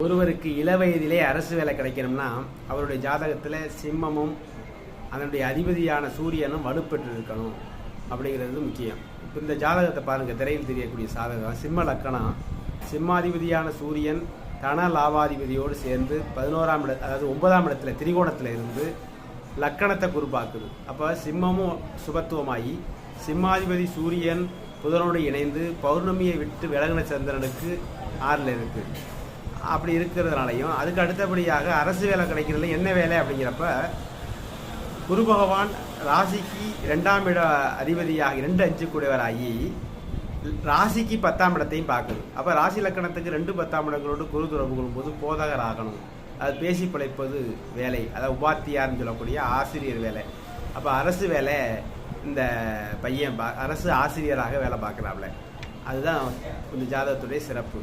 ஒருவருக்கு இளவயதிலே அரசு வேலை கிடைக்கணும்னா அவருடைய ஜாதகத்தில் சிம்மமும் அதனுடைய அதிபதியான சூரியனும் வலுப்பெற்று இருக்கணும் அப்படிங்கிறது முக்கியம். இப்போ இந்த ஜாதகத்தை பாருங்கள், திரையில் தெரியக்கூடிய சாதகம் சிம்ம லக்கணம். சிம்மாதிபதியான சூரியன் தன லாபாதிபதியோடு சேர்ந்து 11ஆம் இட, அதாவது 9ஆம் இடத்துல திரிகோணத்தில் இருந்து லக்கணத்தை குறிப்பாக்குது. அப்போ சிம்மமும் சுபத்துவமாகி சிம்மாதிபதி சூரியன் புதனோடு இணைந்து பௌர்ணமியை விட்டு விலகின சந்திரனுக்கு 6ல் இருக்குது. அப்படி இருக்கிறதுனாலையும் அதுக்கு அடுத்தபடியாக அரசு வேலை கிடைக்கிறதுல என்ன வேலை அப்படிங்கிறப்ப குரு பகவான் ராசிக்கு 2ஆம் இட அதிபதியாக 2 கூடியவராகி ராசிக்கு 10ஆம் இடத்தையும் பார்க்குது. அப்போ ராசி லக்கணத்துக்கு 2 10ஆம் இடங்களோடு குரு தொடர்பு கொள்ளும்போது போதகர் ஆகணும். அது பேசி பிழைப்பது வேலை, அதாவது உபாத்தியார்னு சொல்லக்கூடிய ஆசிரியர் வேலை. அப்போ அரசு வேலை இந்த பையன் அரசு ஆசிரியராக வேலை பார்க்குறாப்புல. அதுதான் இந்த ஜாதகத்துடைய சிறப்பு.